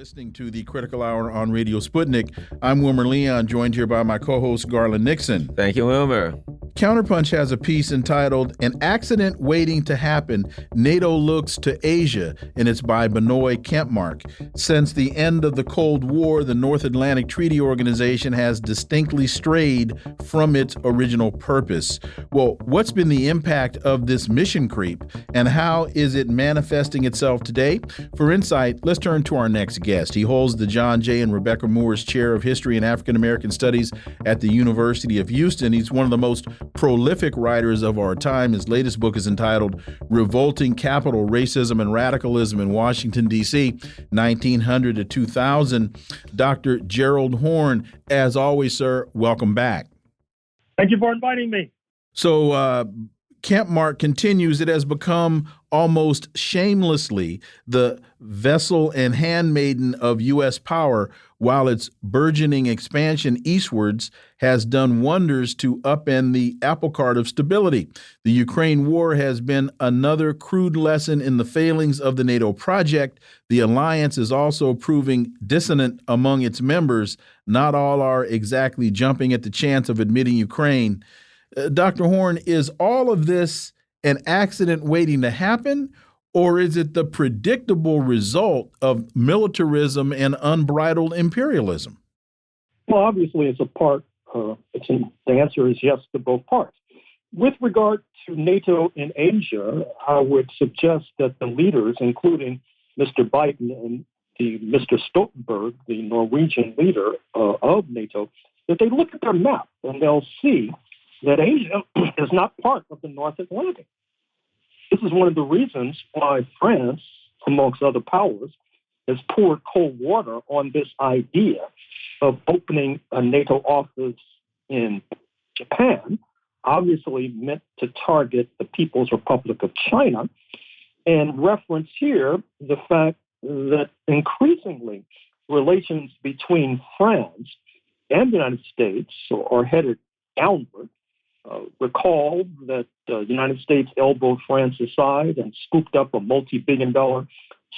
Listening to the Critical Hour on Radio Sputnik. I'm Wilmer Leon, joined here by my co-host Garland Nixon. Thank you, Wilmer. Counterpunch has a piece entitled "An Accident Waiting to Happen, NATO Looks to Asia," and it's by Benoit Kempmark. Since the end of the Cold War, the North Atlantic Treaty Organization has distinctly strayed from its original purpose. Well, what's been the impact of this mission creep, and how is it manifesting itself today? For insight, let's turn to our next guest. He holds the John J. and Rebecca Moores Chair of History and African American Studies at the University of Houston. He's one of the most prolific writers of our time. His latest book is entitled "Revolting Capital, Racism and Radicalism in Washington, D.C., 1900 to 2000. Dr. Gerald Horne, as always, sir, welcome back. Thank you for inviting me. So, Kempmark continues, it has become almost shamelessly the vessel and handmaiden of U.S. power, while its burgeoning expansion eastwards has done wonders to upend the apple cart of stability. The Ukraine war has been another crude lesson in the failings of the NATO project. The alliance is also proving dissonant among its members. Not all are exactly jumping at the chance of admitting Ukraine. Dr. Horne, is all of this an accident waiting to happen, or is it the predictable result of militarism and unbridled imperialism? Well, obviously, it's a part. The answer is yes to both parts. With regard to NATO in Asia, I would suggest that the leaders, including Mr. Biden and Mr. Stoltenberg, the Norwegian leader of NATO, that they look at their map and they'll see that Asia is not part of the North Atlantic. This is one of the reasons why France, amongst other powers, has poured cold water on this idea of opening a NATO office in Japan, obviously meant to target the People's Republic of China, and reference here the fact that increasingly relations between France and the United States are headed downward. Recall that the United States elbowed France aside and scooped up a multi-billion-dollar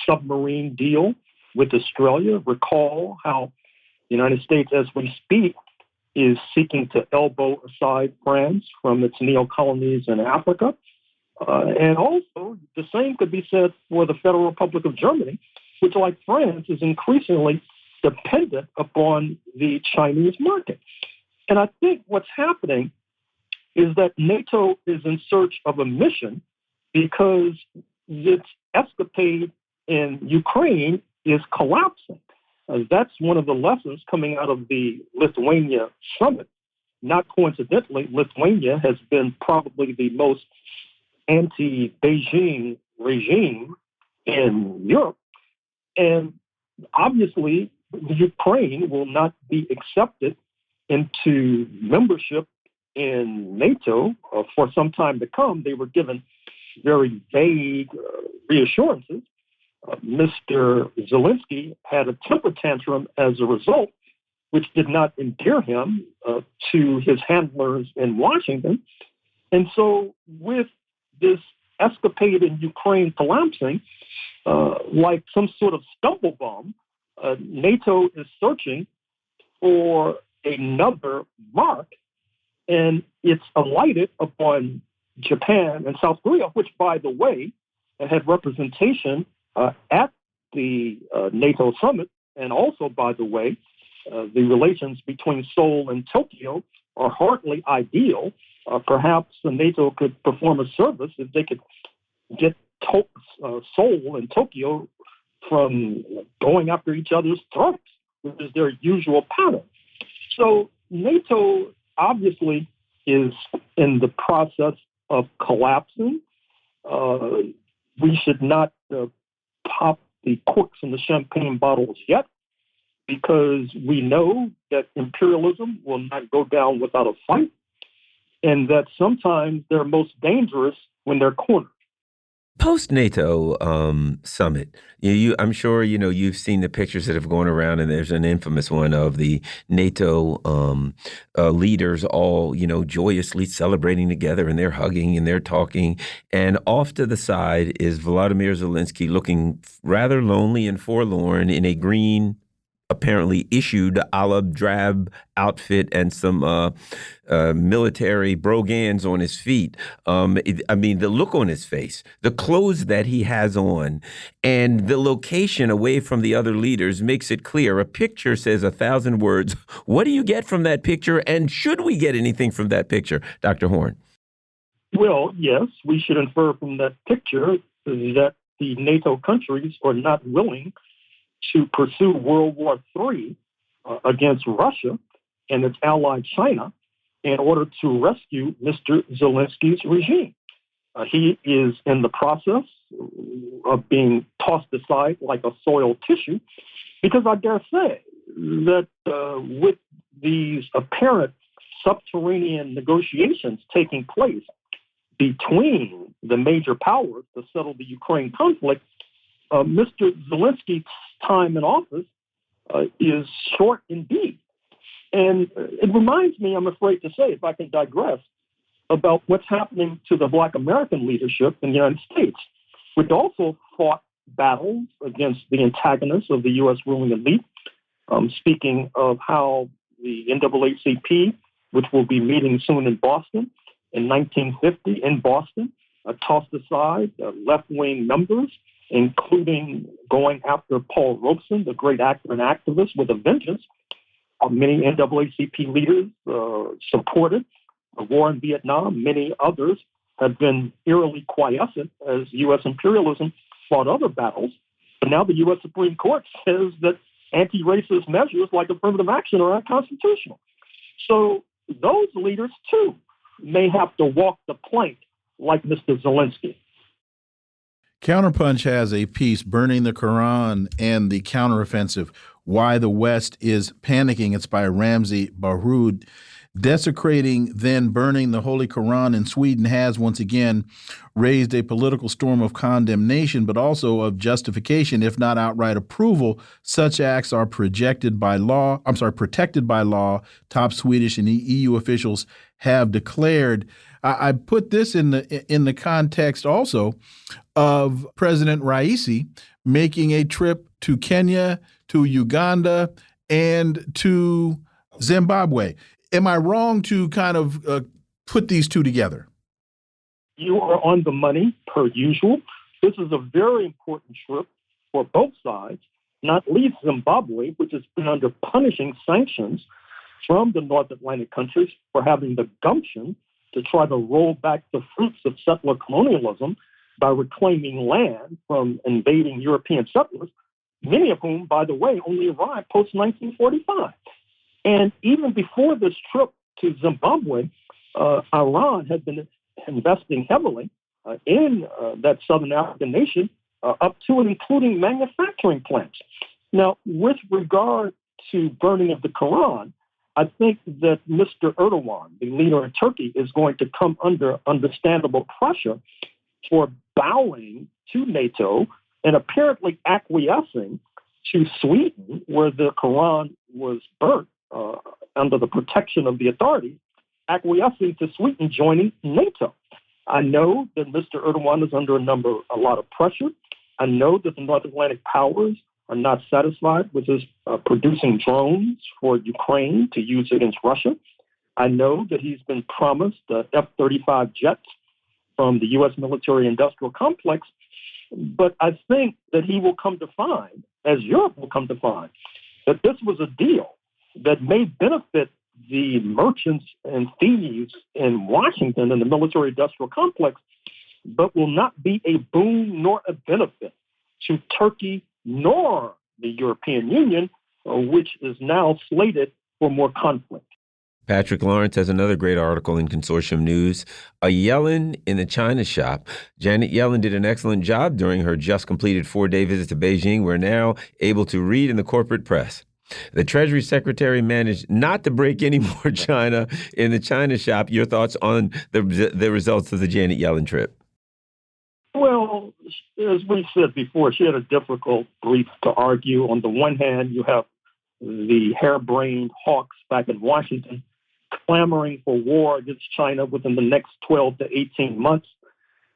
submarine deal with Australia. Recall how the United States, as we speak, is seeking to elbow aside France from its neo-colonies in Africa. And also, the same could be said for the Federal Republic of Germany, which, like France, is increasingly dependent upon the Chinese market. And I think what's happening is that NATO is in search of a mission because its escapade in Ukraine is collapsing. That's one of the lessons coming out of the Lithuania summit. Not coincidentally, Lithuania has been probably the most anti-Beijing regime in Europe. And obviously, Ukraine will not be accepted into membership in NATO for some time to come. They were given very vague reassurances. Mr. Zelensky had a temper tantrum as a result, which did not endear him to his handlers in Washington. And so with this escapade in Ukraine collapsing, like some sort of stumble bomb, NATO is searching for another mark, and it's alighted upon Japan and South Korea, which, by the way, had representation at the NATO Summit. And also, by the way, the relations between Seoul and Tokyo are hardly ideal. Perhaps NATO could perform a service if they could get Seoul and Tokyo from going after each other's throats, which is their usual pattern. So NATO obviously is in the process of collapsing. We should not pop the corks in the champagne bottles yet, because we know that imperialism will not go down without a fight, and that sometimes they're most dangerous when they're cornered. Post NATO summit, I'm sure you've seen the pictures that have gone around, and there's an infamous one of the NATO leaders all joyously celebrating together, and they're hugging and they're talking, and off to the side is Volodymyr Zelensky looking rather lonely and forlorn in a green, apparently issued olive drab outfit and some military brogans on his feet. I mean, the look on his face, the clothes that he has on, and the location away from the other leaders makes it clear. A picture says 1,000 words. What do you get from that picture? And should we get anything from that picture, Dr. Horne? Well, yes, we should infer from that picture that the NATO countries are not willing to pursue World War III against Russia and its ally China in order to rescue Mr. Zelensky's regime. He is in the process of being tossed aside like a soiled tissue, because I dare say that with these apparent subterranean negotiations taking place between the major powers to settle the Ukraine conflict, Mr. Zelensky's time in office is short indeed. And it reminds me, I'm afraid to say, if I can digress, about what's happening to the Black American leadership in the United States, which also fought battles against the antagonists of the U.S. ruling elite. Speaking of how the NAACP, which will be meeting soon in Boston, in 1950 in Boston, tossed aside left-wing members, including going after Paul Robeson, the great actor and activist, with a vengeance. Many NAACP leaders supported the war in Vietnam. Many others have been eerily quiescent as U.S. imperialism fought other battles. But now the U.S. Supreme Court says that anti-racist measures like affirmative action are unconstitutional. So those leaders, too, may have to walk the plank like Mr. Zelensky. Counterpunch has a piece, Burning the Quran and the Counteroffensive, Why the West is Panicking. It's by Ramzi Baroud. Desecrating, then burning the Holy Quran in Sweden has once again raised a political storm of condemnation, but also of justification, if not outright approval. Such acts are protected by law. Top Swedish and EU officials have declared. I put this in the context also of President Raisi making a trip to Kenya, to Uganda, and to Zimbabwe. Am I wrong to kind of put these two together? You are on the money, per usual. This is a very important trip for both sides, not least Zimbabwe, which has been under punishing sanctions from the North Atlantic countries for having the gumption to try to roll back the fruits of settler colonialism by reclaiming land from invading European settlers, many of whom, by the way, only arrived post-1945. And even before this trip to Zimbabwe, Iran had been investing heavily in that Southern African nation, up to and including manufacturing plants. Now, with regard to burning of the Quran, I think that Mr. Erdogan, the leader in Turkey, is going to come under understandable pressure for bowing to NATO and apparently acquiescing to Sweden, where the Quran was burnt under the protection of the authorities, acquiescing to Sweden joining NATO. I know that Mr. Erdogan is under a lot of pressure. I know that the North Atlantic powers are not satisfied with his producing drones for Ukraine to use against Russia. I know that he's been promised F-35 jets from the U.S. military-industrial complex, but I think that he will come to find, as Europe will come to find, that this was a deal that may benefit the merchants and thieves in Washington and the military-industrial complex, but will not be a boon nor a benefit to Turkey nor the European Union, which is now slated for more conflict. Patrick Lawrence has another great article in Consortium News, A Yellen in the China Shop. Janet Yellen did an excellent job during her just completed 4-day visit to Beijing. We're now able to read in the corporate press. The Treasury Secretary managed not to break any more China in the China Shop. Your thoughts on the results of the Janet Yellen trip? Well, as we said before, she had a difficult brief to argue. On the one hand, you have the harebrained hawks back in Washington clamoring for war against China within the next 12 to 18 months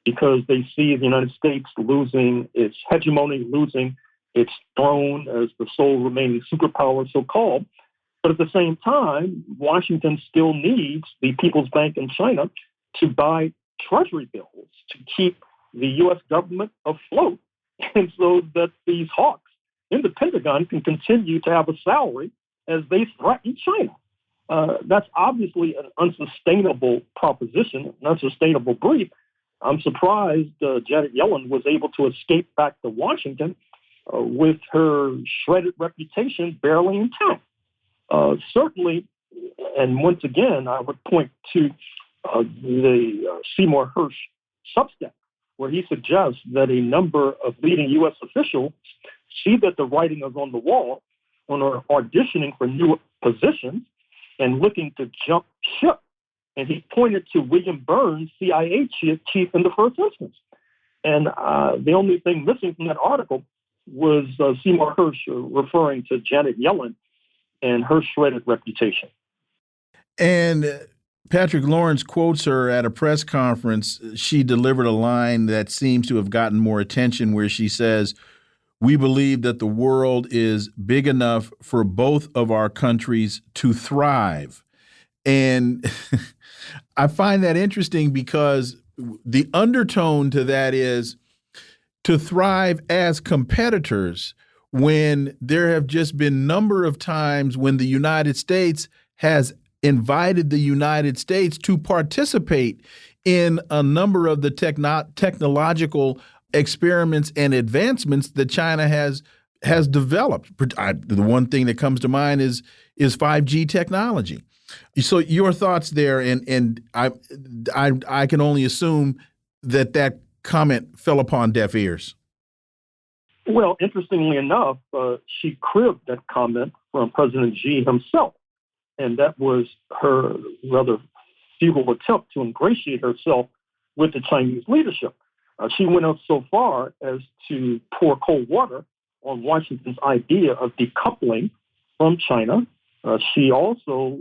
because they see the United States losing its hegemony, losing its throne as the sole remaining superpower, so-called. But at the same time, Washington still needs the People's Bank in China to buy treasury bills to keep the U.S. government afloat, and so that these hawks in the Pentagon can continue to have a salary as they threaten China. That's obviously an unsustainable proposition, an unsustainable brief. I'm surprised Janet Yellen was able to escape back to Washington with her shredded reputation barely intact. Certainly, and once again, I would point to the Seymour Hersh Substack, where he suggests that a number of leading U.S. officials see that the writing is on the wall and are auditioning for new positions and looking to jump ship. And he pointed to William Burns, CIA chief in the first instance. And the only thing missing from that article was Seymour Hersh referring to Janet Yellen and her shredded reputation. And Patrick Lawrence quotes her at a press conference. She delivered a line that seems to have gotten more attention, where she says, "We believe that the world is big enough for both of our countries to thrive." And I find that interesting because the undertone to that is to thrive as competitors, when there have just been a number of times when the United States has invited the United States to participate in a number of the technological experiments and advancements that China has developed. The one thing that comes to mind is 5G technology. So your thoughts there, and I can only assume that comment fell upon deaf ears. Well, interestingly enough, she cribbed that comment from President Xi himself. And that was her rather feeble attempt to ingratiate herself with the Chinese leadership. She went out so far as to pour cold water on Washington's idea of decoupling from China. She also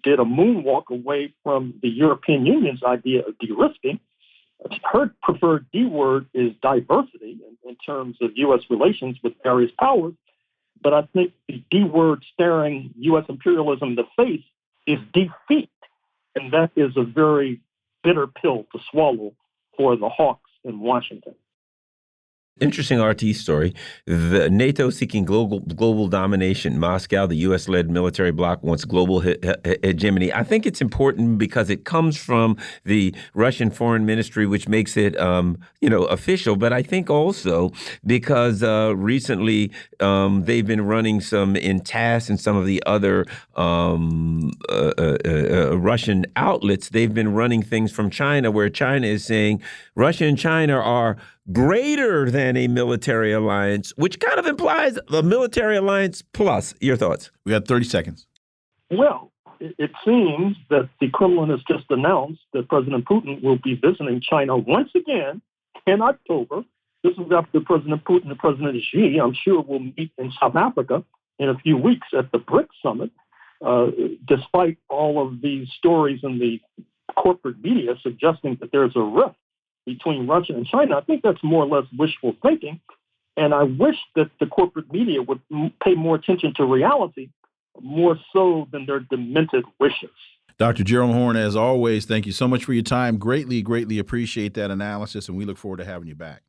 did a moonwalk away from the European Union's idea of de-risking. Her preferred D word is diversity in terms of U.S. relations with various powers. But I think the D word staring U.S. imperialism in the face is defeat. And that is a very bitter pill to swallow for the hawks in Washington. Interesting RT story. The NATO seeking global domination. Moscow, the U.S.-led military bloc, wants global hegemony. I think it's important because it comes from the Russian foreign ministry, which makes it, official. But I think also because recently they've been running some in TASS and some of the other Russian outlets. They've been running things from China, where China is saying Russia and China are greater than a military alliance, which kind of implies a military alliance plus. Your thoughts? We got 30 seconds. Well, it seems that the Kremlin has just announced that President Putin will be visiting China once again in October. This is after President Putin and President Xi, I'm sure, will meet in South Africa in a few weeks at the BRICS Summit. Despite all of these stories in the corporate media suggesting that there's a rift between Russia and China, I think that's more or less wishful thinking. And I wish that the corporate media would pay more attention to reality, more so than their demented wishes. Dr. Gerald Horne, as always, thank you so much for your time. Greatly, greatly appreciate that analysis, and we look forward to having you back.